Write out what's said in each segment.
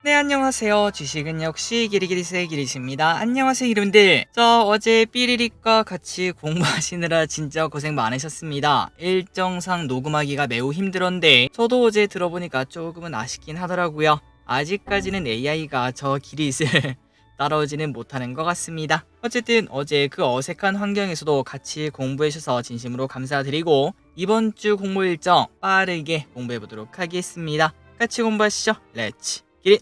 네, 안녕하세요. 주식은 역시 기리기리스의 기리십니다. 안녕하세요, 여러분들. 어제 삐리릭과 같이 공부하시느라 진짜 고생 많으셨습니다. 일정상 녹음하기가 매우 힘들었는데 저도 어제 들어보니까 조금은 아쉽긴 하더라고요. 아직까지는 AI가 저 기리스를 따라오지는 못하는 것 같습니다. 어쨌든 어제 그 어색한 환경에서도 같이 공부해 주셔서 진심으로 감사드리고 이번 주 공부 일정 빠르게 공부해 보도록 하겠습니다. 같이 공부하시죠. 렛츠 기릿!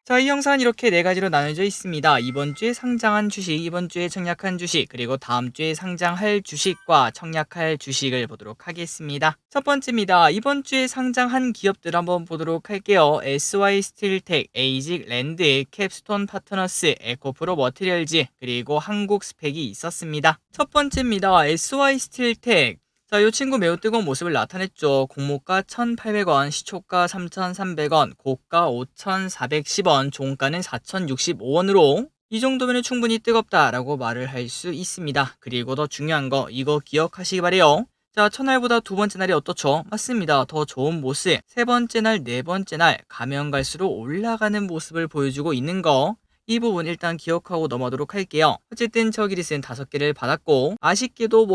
자, 이 영상은 이렇게 네 가지로 나눠져 있습니다. 이번 주에 상장한 주식, 이번 주에 청약한 주식, 그리고 다음 주에 상장할 주식과 청약할 주식을 보도록 하겠습니다. 첫 번째입니다. 이번 주에 상장한 기업들 한번 보도록 할게요. SY스틸텍, 에이직랜드, 캡스톤 파트너스, 에코프로 머티리얼즈, 그리고 한국스펙이 있었습니다. 첫 번째입니다. SY스틸텍. 자, 이 친구 매우 뜨거운 모습을 나타냈죠. 공모가 1,800원, 시초가 3,300원, 고가 5,410원, 종가는 4,065원으로 이 정도면 충분히 뜨겁다라고 말을 할 수 있습니다. 그리고 더 중요한 거 이거 기억하시기 바래요. 자, 첫날보다 두 번째 날이 어떻죠? 맞습니다. 더 좋은 모습. 세 번째 날, 네 번째 날 가면 갈수록 올라가는 모습을 보여주고 있는 거. 이 부분 일단 기억하고 넘어가도록 할게요. 어쨌든 저 기리스는 5개를 받았고 아쉽게도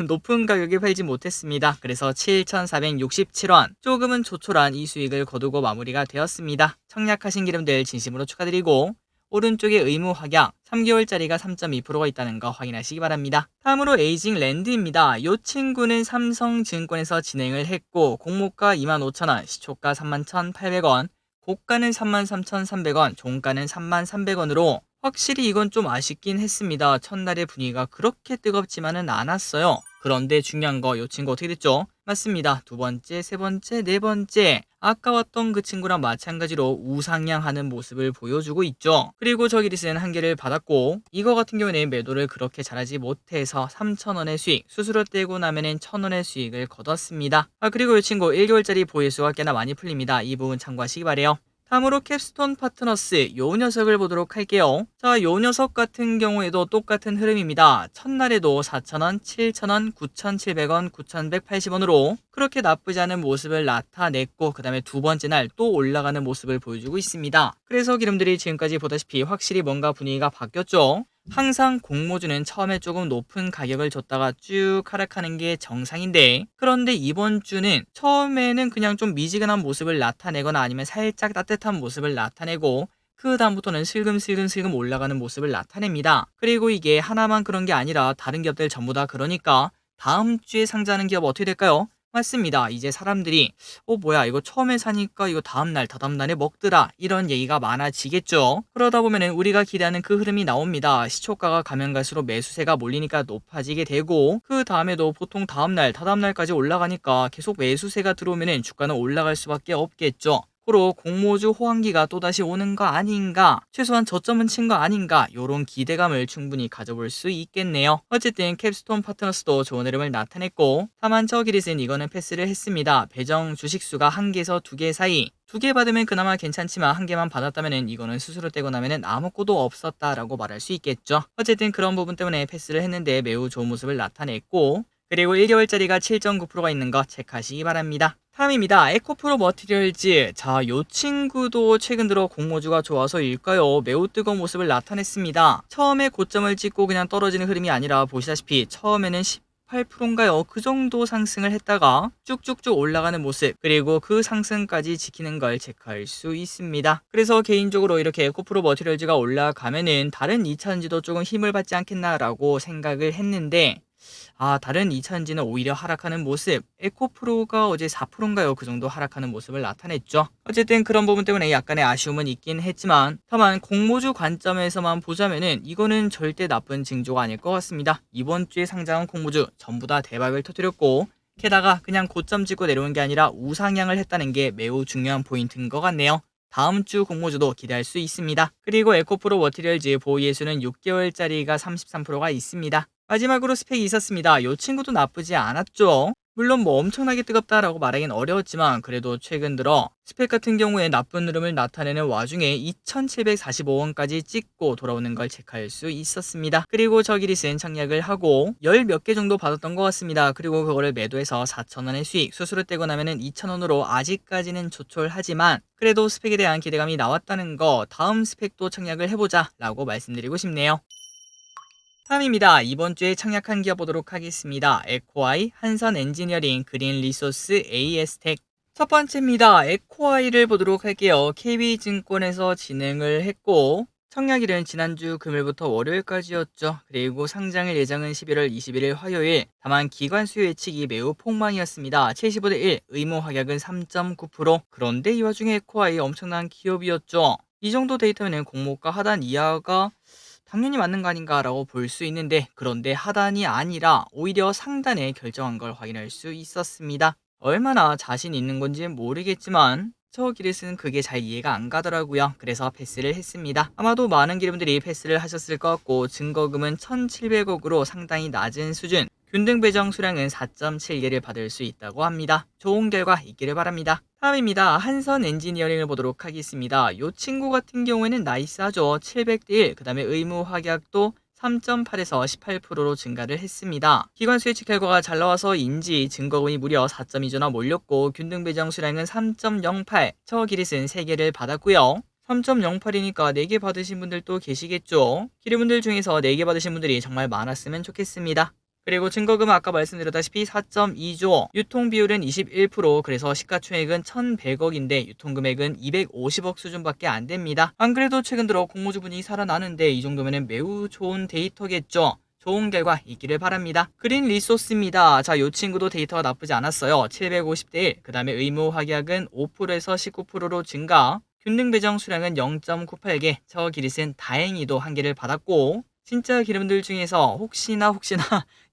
높은 가격에 팔지 못했습니다. 그래서 7,467원 조금은 조촐한 이 수익을 거두고 마무리가 되었습니다. 청약하신 기름들 진심으로 축하드리고 오른쪽에 의무 확약 3개월짜리가 3.2%가 있다는 거 확인하시기 바랍니다. 다음으로 에이징랜드입니다. 이 친구는 삼성증권에서 진행을 했고 공모가 25,000원, 시초가 31,800원, 고가는 33,300원, 종가는 33,300원으로 확실히 이건 좀 아쉽긴 했습니다. 첫날의 분위기가 그렇게 뜨겁지만은 않았어요. 그런데 중요한 거 이 친구 어떻게 됐죠? 맞습니다. 두 번째, 세 번째, 네 번째 아까 왔던 그 친구랑 마찬가지로 우상향하는 모습을 보여주고 있죠. 그리고 저 기리스는 한 개를 받았고 이거 같은 경우는 매도를 그렇게 잘하지 못해서 3,000원의 수익, 수수료 떼고 나면은 1,000원의 수익을 거뒀습니다. 그리고 이 친구 1개월짜리 보유수가 꽤나 많이 풀립니다. 이 부분 참고하시기 바래요. 다음으로 캡스톤 파트너스 요 녀석을 보도록 할게요. 자, 요 녀석 같은 경우에도 똑같은 흐름입니다. 첫날에도 4,000원, 7,000원, 9,700원, 9,180원으로 그렇게 나쁘지 않은 모습을 나타냈고 그 다음에 두 번째 날 또 올라가는 모습을 보여주고 있습니다. 그래서 기름들이 지금까지 보다시피 확실히 뭔가 분위기가 바뀌었죠. 항상 공모주는 처음에 조금 높은 가격을 줬다가 쭉 하락하는 게 정상인데 그런데 이번 주는 처음에는 그냥 좀 미지근한 모습을 나타내거나 아니면 살짝 따뜻한 모습을 나타내고 그 다음부터는 슬금슬금 올라가는 모습을 나타냅니다. 그리고 이게 하나만 그런 게 아니라 다른 기업들 전부 다 그러니까 다음 주에 상장하는 기업 어떻게 될까요? 맞습니다. 이제 사람들이 뭐야 이거 처음에 사니까 이거 다음날 다다음날에 먹더라 이런 얘기가 많아지겠죠. 그러다 보면은 우리가 기대하는 그 흐름이 나옵니다. 시초가가 가면 갈수록 매수세가 몰리니까 높아지게 되고 그 다음에도 보통 다음날 다다음날까지 올라가니까 계속 매수세가 들어오면은 주가는 올라갈 수밖에 없겠죠. 앞으로 공모주 호황기가 또다시 오는 거 아닌가, 최소한 저점은 친 거 아닌가 요런 기대감을 충분히 가져볼 수 있겠네요. 어쨌든 캡스톤 파트너스도 좋은 흐름을 나타냈고 다만 저 기리스는 이거는 패스를 했습니다. 배정 주식수가 1개에서 2개 사이 2개 받으면 그나마 괜찮지만 1개만 받았다면 이거는 스스로 떼고 나면 아무것도 없었다라고 말할 수 있겠죠. 어쨌든 그런 부분 때문에 패스를 했는데 매우 좋은 모습을 나타냈고 그리고 1개월짜리가 7.9%가 있는 거 체크하시기 바랍니다. 다음입니다. 에코프로 머티리얼즈. 자, 요 친구도 최근 들어 공모주가 좋아서일까요? 매우 뜨거운 모습을 나타냈습니다. 처음에 고점을 찍고 그냥 떨어지는 흐름이 아니라 보시다시피 처음에는 18%인가요? 그 정도 상승을 했다가 쭉쭉쭉 올라가는 모습 그리고 그 상승까지 지키는 걸 체크할 수 있습니다. 그래서 개인적으로 이렇게 에코프로 머티리얼즈가 올라가면은 다른 2차전지도 조금 힘을 받지 않겠나라고 생각을 했는데 다른 2차전지는 오히려 하락하는 모습 에코프로가 어제 4%인가요? 그 정도 하락하는 모습을 나타냈죠. 어쨌든 그런 부분 때문에 약간의 아쉬움은 있긴 했지만 다만 공모주 관점에서만 보자면은 이거는 절대 나쁜 징조가 아닐 것 같습니다. 이번 주에 상장한 공모주 전부 다 대박을 터뜨렸고 게다가 그냥 고점 찍고 내려온 게 아니라 우상향을 했다는 게 매우 중요한 포인트인 것 같네요. 다음 주 공모주도 기대할 수 있습니다. 그리고 에코프로 머티리얼즈 보유예수는 6개월짜리가 33%가 있습니다. 마지막으로 스펙이 있었습니다. 이 친구도 나쁘지 않았죠. 물론 뭐 엄청나게 뜨겁다라고 말하긴 어려웠지만 그래도 최근 들어 스펙 같은 경우에 나쁜 흐름을 나타내는 와중에 2,745원까지 찍고 돌아오는 걸 체크할 수 있었습니다. 그리고 저 기릿은 청약을 하고 열 몇 개 정도 받았던 것 같습니다. 그리고 그거를 매도해서 4,000원의 수익 수수료 떼고 나면은 2,000원으로 아직까지는 조촐하지만 그래도 스펙에 대한 기대감이 나왔다는 거 다음 스펙도 청약을 해보자 라고 말씀드리고 싶네요. 다음입니다. 이번 주에 청약한 기업 보도록 하겠습니다. 에코아이, 한선엔지니어링, 그린리소스, AS텍. 첫 번째입니다. 에코아이를 보도록 할게요. KB증권에서 진행을 했고 청약일은 지난주 금요일부터 월요일까지였죠. 그리고 상장일 예정은 11월 21일 화요일. 다만 기관 수요 예측이 매우 폭망이었습니다. 75대 1, 의무 확약은 3.9%. 그런데 이 와중에 에코아이 엄청난 기업이었죠. 이 정도 데이터면 공모가 하단 이하가 당연히 맞는 거 아닌가라고 볼 수 있는데 그런데 하단이 아니라 오히려 상단에 결정한 걸 확인할 수 있었습니다. 얼마나 자신 있는 건지 모르겠지만 저 기릿은 그게 잘 이해가 안 가더라고요. 그래서 패스를 했습니다. 아마도 많은 기름들이 패스를 하셨을 것 같고 증거금은 1,700억으로 상당히 낮은 수준, 균등 배정 수량은 4.7개를 받을 수 있다고 합니다. 좋은 결과 있기를 바랍니다. 다음입니다. 한선 엔지니어링을 보도록 하겠습니다. 이 친구 같은 경우에는 나이스하죠. 700대 1, 그 다음에 의무 확약도 3.8에서 18%로 증가를 했습니다. 기관 수혜측 결과가 잘 나와서인지 증거금이 무려 4.2조나 몰렸고 균등 배정 수량은 3.08, 저 기릿은 3개를 받았고요. 3.08이니까 4개 받으신 분들도 계시겠죠. 기르분들 중에서 4개 받으신 분들이 정말 많았으면 좋겠습니다. 그리고 증거금은 아까 말씀드렸다시피 4.2조, 유통비율은 21%, 그래서 시가총액은 1,100억인데 유통금액은 250억 수준밖에 안 됩니다. 안 그래도 최근 들어 공모주 분위기 살아나는데 이 정도면 매우 좋은 데이터겠죠. 좋은 결과 있기를 바랍니다. 그린 리소스입니다. 자, 이 친구도 데이터가 나쁘지 않았어요. 750대 1, 그 다음에 의무 확약은 5%에서 19%로 증가, 균등 배정 수량은 0.98개, 저 기릿은 다행히도 한 개를 받았고 진짜 기름들 중에서 혹시나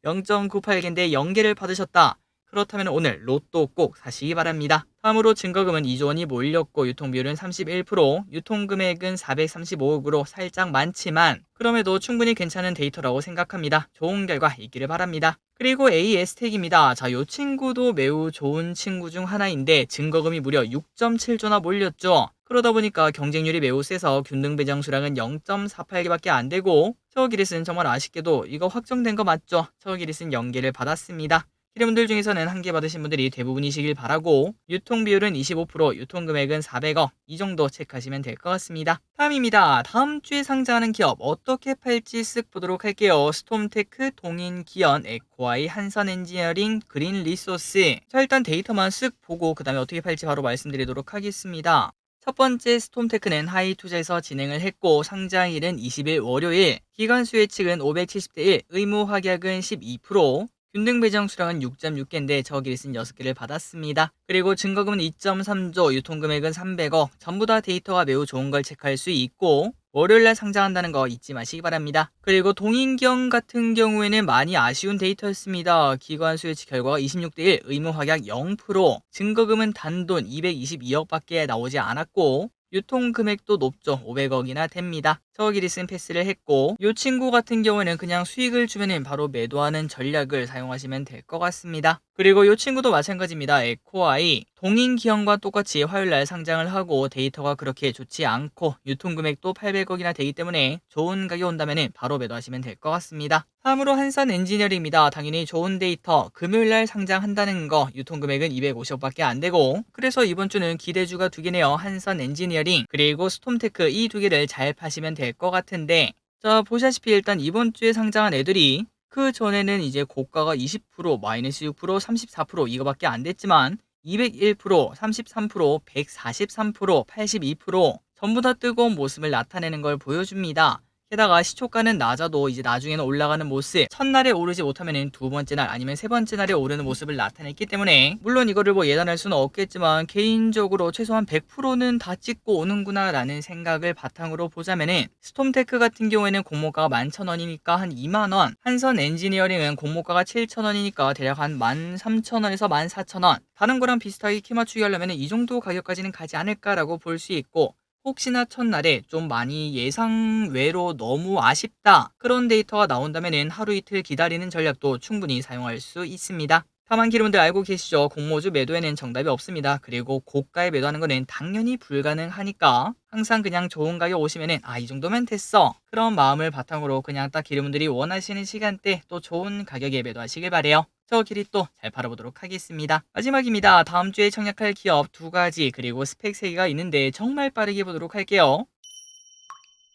0.98개인데 0개를 받으셨다. 그렇다면 오늘 로또 꼭 사시기 바랍니다. 다음으로 증거금은 2조 원이 몰렸고 유통비율은 31%, 유통금액은 435억으로 살짝 많지만 그럼에도 충분히 괜찮은 데이터라고 생각합니다. 좋은 결과 있기를 바랍니다. 그리고 AS텍입니다. 자, 이 친구도 매우 좋은 친구 중 하나인데 증거금이 무려 6.7조나 몰렸죠. 그러다 보니까 경쟁률이 매우 세서 균등 배정 수량은 0.48개밖에 안 되고 저 기릿은 정말 아쉽게도 이거 확정된 거 맞죠? 저 기릿은 0개를 받았습니다. 기름분들 중에서는 한 개 받으신 분들이 대부분이시길 바라고 유통비율은 25%, 유통금액은 400억 이 정도 체크하시면 될 것 같습니다. 다음입니다. 다음 주에 상장하는 기업 어떻게 팔지 쓱 보도록 할게요. 스톰테크, 동인기연, 에코아이, 한선엔지니어링, 그린리소스. 자, 일단 데이터만 쓱 보고 그 다음에 어떻게 팔지 바로 말씀드리도록 하겠습니다. 첫 번째 스톰테크는 하이투자에서 진행을 했고 상장일은 20일 월요일, 기관 수혜측은 570대 1, 의무 확약은 12%, 균등 배정 수량은 6.6개인데 저 기릿은 6개를 받았습니다. 그리고 증거금은 2.3조, 유통금액은 300억, 전부 다 데이터가 매우 좋은 걸 체크할 수 있고 월요일날 상장한다는 거 잊지 마시기 바랍니다. 그리고 동인경 같은 경우에는 많이 아쉬운 데이터였습니다. 기관 수혜측 결과가 26대 1, 의무 확약 0%, 증거금은 단돈 222억밖에 나오지 않았고 유통금액도 높죠. 500억이나 됩니다. 저 기릿은 패스를 했고 이 친구 같은 경우에는 그냥 수익을 주면 바로 매도하는 전략을 사용하시면 될 것 같습니다. 그리고 이 친구도 마찬가지입니다. 에코아이, 동인기형과 똑같이 화요일날 상장을 하고 데이터가 그렇게 좋지 않고 유통금액도 800억이나 되기 때문에 좋은 가격이 온다면 바로 매도하시면 될 것 같습니다. 다음으로 한선엔지니어링입니다. 당연히 좋은 데이터 금요일날 상장한다는 거, 유통금액은 250억밖에 안 되고 그래서 이번 주는 기대주가 두 개네요. 한선엔지니어링 그리고 스톰테크 이 두 개를 잘 파시면 될 것 같은데 자, 보시다시피 일단 이번 주에 상장한 애들이 그 전에는 이제 고가가 20%, 마이너스 6%, 34% 이거밖에 안 됐지만 201%, 33%, 143%, 82% 전부 다 뜨거운 모습을 나타내는 걸 보여줍니다. 게다가 시초가는 낮아도 이제 나중에는 올라가는 모습, 첫날에 오르지 못하면 두 번째 날 아니면 세 번째 날에 오르는 모습을 나타냈기 때문에 물론 이거를 뭐 예단할 수는 없겠지만 개인적으로 최소한 100%는 다 찍고 오는구나 라는 생각을 바탕으로 보자면은 스톰테크 같은 경우에는 공모가가 11,000원이니까 한 2만원, 한선 엔지니어링은 공모가가 7,000원이니까 대략 한 13,000원에서 14,000원, 다른 거랑 비슷하게 키 맞추기 하려면 이 정도 가격까지는 가지 않을까라고 볼 수 있고 혹시나 첫날에 좀 많이 예상 외로 너무 아쉽다 그런 데이터가 나온다면 하루 이틀 기다리는 전략도 충분히 사용할 수 있습니다. 다만 기름들 알고 계시죠? 공모주 매도에는 정답이 없습니다. 그리고 고가에 매도하는 거는 당연히 불가능하니까 항상 그냥 좋은 가격 오시면은 이 정도면 됐어. 그런 마음을 바탕으로 그냥 딱 기름들이 원하시는 시간대 또 좋은 가격에 매도하시길 바래요. 저 길이 또 잘 팔아보도록 하겠습니다. 마지막입니다. 다음 주에 청약할 기업 2가지 그리고 스펙 3개가 있는데 정말 빠르게 보도록 할게요.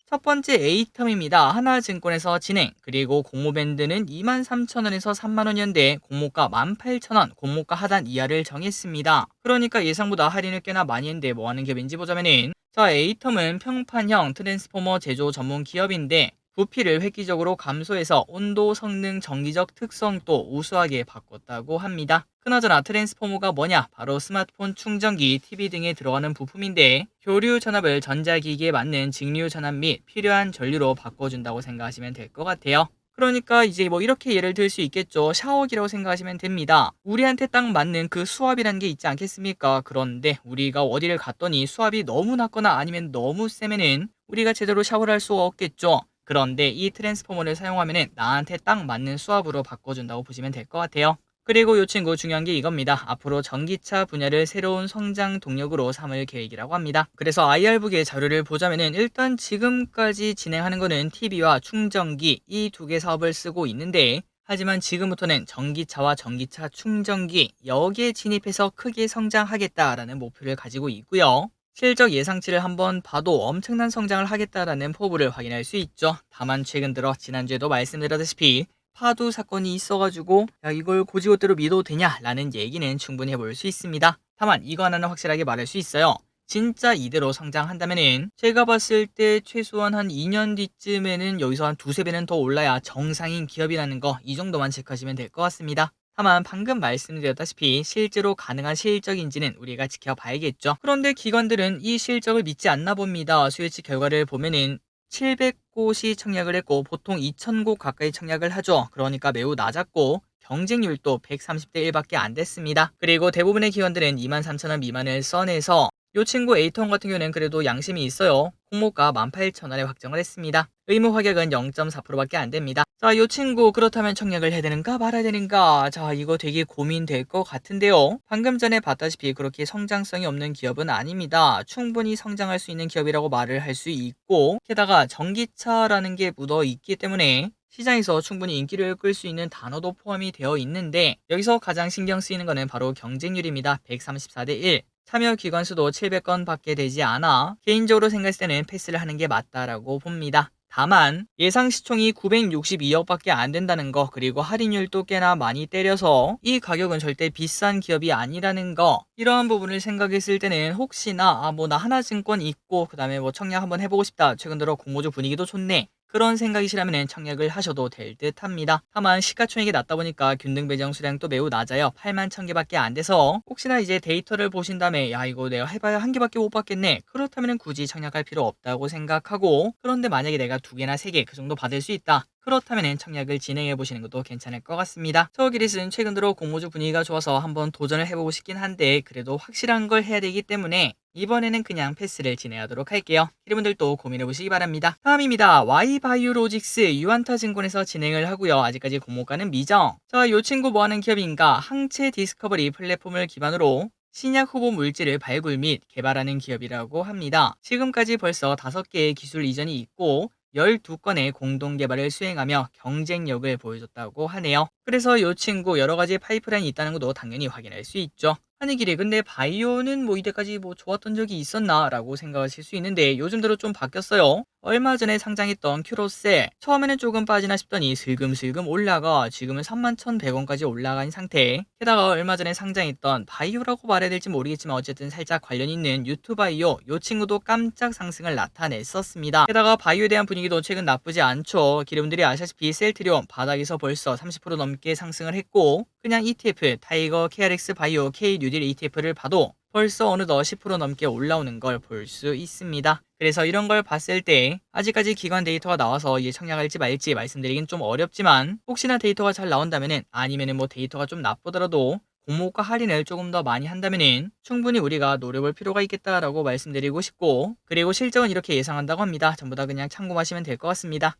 첫 번째 A텀입니다. 하나증권에서 진행, 그리고 공모밴드는 23,000원에서 30,000원이었는데 공모가 18,000원, 공모가 하단 이하를 정했습니다. 그러니까 예상보다 할인을 꽤나 많이 했는데 뭐하는 기업인지 보자면은, 자, A텀은 평판형 트랜스포머 제조 전문 기업인데 부피를 획기적으로 감소해서 온도, 성능, 정기적 특성도 우수하게 바꿨다고 합니다. 그나저나 트랜스포머가 뭐냐? 바로 스마트폰 충전기, TV 등에 들어가는 부품인데 교류 전압을 전자기기에 맞는 직류 전압 및 필요한 전류로 바꿔준다고 생각하시면 될 것 같아요. 그러니까 이제 뭐 이렇게 예를 들 수 있겠죠. 샤워기라고 생각하시면 됩니다. 우리한테 딱 맞는 그 수압이라는 게 있지 않겠습니까? 그런데 우리가 어디를 갔더니 수압이 너무 낮거나 아니면 너무 세면은 우리가 제대로 샤워를 할 수가 없겠죠. 그런데 이 트랜스포머를 사용하면은 나한테 딱 맞는 수압으로 바꿔준다고 보시면 될 것 같아요. 그리고 이 친구 중요한 게 이겁니다. 앞으로 전기차 분야를 새로운 성장 동력으로 삼을 계획이라고 합니다. 그래서 IR북의 자료를 보자면은 일단 지금까지 진행하는 거는 TV와 충전기 이 두 개 사업을 쓰고 있는데 하지만 지금부터는 전기차와 전기차 충전기 여기에 진입해서 크게 성장하겠다라는 목표를 가지고 있고요. 실적 예상치를 한번 봐도 엄청난 성장을 하겠다라는 포부를 확인할 수 있죠. 다만 최근 들어 지난주에도 말씀드렸다시피 파도 사건이 있어가지고 야 이걸 고지고대로 믿어도 되냐라는 얘기는 충분히 해볼 수 있습니다. 다만 이거 하나는 확실하게 말할 수 있어요. 진짜 이대로 성장한다면은 제가 봤을 때 최소한 한 2년 뒤쯤에는 여기서 한 두세 배는 더 올라야 정상인 기업이라는 거 이 정도만 체크하시면 될 것 같습니다. 다만 방금 말씀드렸다시피 실제로 가능한 실적인지는 우리가 지켜봐야겠죠. 그런데 기관들은 이 실적을 믿지 않나 봅니다. 수요치 결과를 보면은 700곳이 청약을 했고 보통 2,000곳 가까이 청약을 하죠. 그러니까 매우 낮았고 경쟁률도 130대 1밖에 안 됐습니다. 그리고 대부분의 기관들은 23,000원 미만을 써내서 요 친구 A톤 같은 경우는 그래도 양심이 있어요. 공모가 18,000원에 확정을 했습니다. 의무 확약은 0.4%밖에 안 됩니다. 자, 요 친구 그렇다면 청약을 해야 되는가 말아야 되는가? 자, 이거 되게 고민될 것 같은데요. 방금 전에 봤다시피 그렇게 성장성이 없는 기업은 아닙니다. 충분히 성장할 수 있는 기업이라고 말을 할 수 있고 게다가 전기차라는 게 묻어 있기 때문에 시장에서 충분히 인기를 끌 수 있는 단어도 포함이 되어 있는데 여기서 가장 신경 쓰이는 것은 바로 경쟁률입니다. 134대 1. 참여 기관 수도 700건 밖에 되지 않아 개인적으로 생각했을 때는 패스를 하는 게 맞다라고 봅니다. 다만 예상 시총이 962억 밖에 안 된다는 거 그리고 할인율도 꽤나 많이 때려서 이 가격은 절대 비싼 기업이 아니라는 거 이러한 부분을 생각했을 때는 혹시나 뭐 나 하나증권 있고 그 다음에 뭐 청약 한번 해보고 싶다 최근 들어 공모주 분위기도 좋네 그런 생각이시라면 청약을 하셔도 될 듯 합니다. 다만 시가총액이 낮다 보니까 균등 배정 수량도 매우 낮아요. 8만 1000개밖에 안 돼서 혹시나 이제 데이터를 보신 다음에 야 이거 내가 해봐야 한 개밖에 못 받겠네. 그렇다면 굳이 청약할 필요 없다고 생각하고 그런데 만약에 내가 2개나 3개 그 정도 받을 수 있다. 그렇다면 청약을 진행해 보시는 것도 괜찮을 것 같습니다. 저기릿은 최근 들어 공모주 분위기가 좋아서 한번 도전을 해보고 싶긴 한데 그래도 확실한 걸 해야 되기 때문에 이번에는 그냥 패스를 진행하도록 할게요. 여러분들도 고민해 보시기 바랍니다. 다음입니다. Y바이오로직스 유안타증권에서 진행을 하고요. 아직까지 공모가는 미정. 자, 요 친구 뭐하는 기업인가? 항체 디스커버리 플랫폼을 기반으로 신약 후보 물질을 발굴 및 개발하는 기업이라고 합니다. 지금까지 벌써 5개의 기술 이전이 있고 12건의 공동 개발을 수행하며 경쟁력을 보여줬다고 하네요. 그래서 이 친구 여러 가지 파이프라인이 있다는 것도 당연히 확인할 수 있죠. 아니 길이 근데 바이오는 뭐 이때까지 뭐 좋았던 적이 있었나 라고 생각하실 수 있는데 요즘 들어 좀 바뀌었어요. 얼마 전에 상장했던 큐로셀 처음에는 조금 빠지나 싶더니 슬금슬금 올라가 지금은 31,100원까지 올라간 상태. 게다가 얼마 전에 상장했던 바이오라고 말해야 될지 모르겠지만 어쨌든 살짝 관련 있는 유투바이오 요 친구도 깜짝 상승을 나타냈었습니다. 게다가 바이오에 대한 분위기도 최근 나쁘지 않죠. 기름들이 아시다시피 셀트리온 바닥에서 벌써 30% 넘게 상승을 했고 그냥 ETF 타이거 KRX 바이오 K 뉴딜 ETF를 봐도 벌써 어느덧 10% 넘게 올라오는 걸 볼 수 있습니다. 그래서 이런 걸 봤을 때 아직까지 기관 데이터가 나와서 이게 청약할지 말지 말씀드리긴 좀 어렵지만 혹시나 데이터가 잘 나온다면은 아니면은 뭐 데이터가 좀 나쁘더라도 공모가 할인을 조금 더 많이 한다면은 충분히 우리가 노려볼 필요가 있겠다라고 말씀드리고 싶고 그리고 실적은 이렇게 예상한다고 합니다. 전부 다 그냥 참고하시면 될 것 같습니다.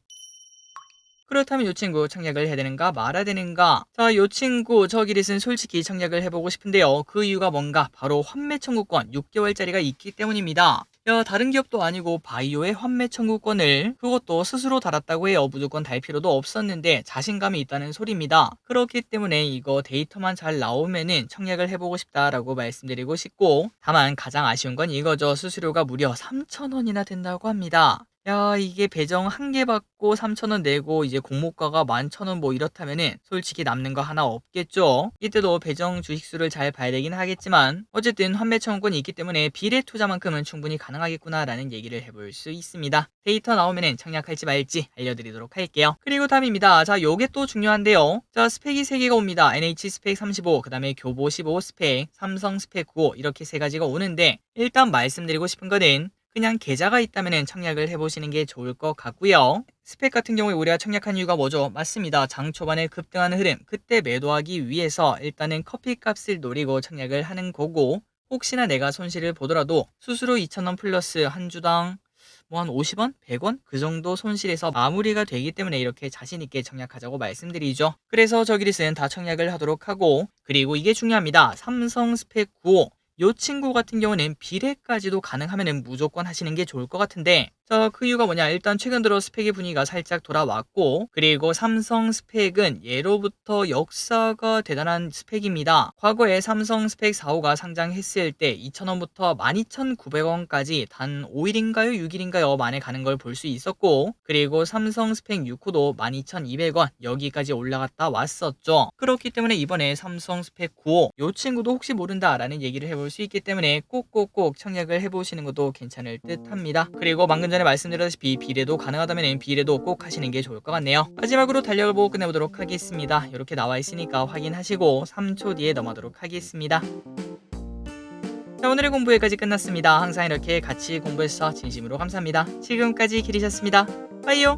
그렇다면 이 친구 청약을 해야 되는가 말아야 되는가? 자, 이 친구 저 기릿은 솔직히 청약을 해보고 싶은데요. 그 이유가 뭔가? 바로 환매 청구권 6개월짜리가 있기 때문입니다. 야, 다른 기업도 아니고 바이오의 환매 청구권을 그것도 스스로 달았다고 해요. 무조건 달 필요도 없었는데 자신감이 있다는 소리입니다. 그렇기 때문에 이거 데이터만 잘 나오면은 청약을 해보고 싶다라고 말씀드리고 싶고, 다만 가장 아쉬운 건 이거죠. 수수료가 무려 3,000원이나 된다고 합니다. 야, 이게 배정 한 개 받고 3,000원 내고 이제 공모가가 11,000원 뭐 이렇다면은 솔직히 남는 거 하나 없겠죠. 이때도 배정 주식수를 잘 봐야 되긴 하겠지만 어쨌든 환매 청구권이 있기 때문에 비례 투자만큼은 충분히 가능하겠구나라는 얘기를 해볼 수 있습니다. 데이터 나오면은 청약할지 말지 알려드리도록 할게요. 그리고 다음입니다. 자, 요게 또 중요한데요. 자, 스펙이 3개가 옵니다. NH 스펙 35, 그 다음에 교보 15 스펙, 삼성 스펙 95 이렇게 3가지가 오는데, 일단 말씀드리고 싶은 거는 그냥 계좌가 있다면 청약을 해보시는 게 좋을 것 같고요. 스펙 같은 경우에 우리가 청약한 이유가 뭐죠? 맞습니다. 장 초반에 급등하는 흐름, 그때 매도하기 위해서 일단은 커피값을 노리고 청약을 하는 거고, 혹시나 내가 손실을 보더라도 수수료 2,000원 플러스 한 주당 뭐 한 50원? 100원? 그 정도 손실에서 마무리가 되기 때문에 이렇게 자신있게 청약하자고 말씀드리죠. 그래서 저 기릿은 다 청약을 하도록 하고, 그리고 이게 중요합니다. 삼성 스펙 95. 요 친구 같은 경우는 비례까지도 가능하면 무조건 하시는 게 좋을 것 같은데, 자, 그 이유가 뭐냐? 일단 최근 들어 스펙의 분위기가 살짝 돌아왔고, 그리고 삼성 스펙은 예로부터 역사가 대단한 스펙입니다. 과거에 삼성 스펙 45가 상장했을 때 2,000원부터 12,900원까지 단 5일인가요? 6일인가요? 만에 가는 걸 볼 수 있었고, 그리고 삼성 스펙 6호도 12,200원 여기까지 올라갔다 왔었죠. 그렇기 때문에 이번에 삼성 스펙 95, 요 친구도 혹시 모른다라는 얘기를 해볼 수 있기 때문에 꼭꼭꼭 청약을 해보시는 것도 괜찮을 듯 합니다. 그리고 방금 전에 말씀드렸다시피 비례도 가능하다면 비례도 꼭 하시는 게 좋을 것 같네요. 마지막으로 달력을 보고 끝내보도록 하겠습니다. 이렇게 나와 있으니까 확인하시고 3초 뒤에 넘어가도록 하겠습니다. 자, 오늘의 공부 여기까지 끝났습니다. 항상 이렇게 같이 공부해주셔서 진심으로 감사합니다. 지금까지 기리셨습니다. 빠이요.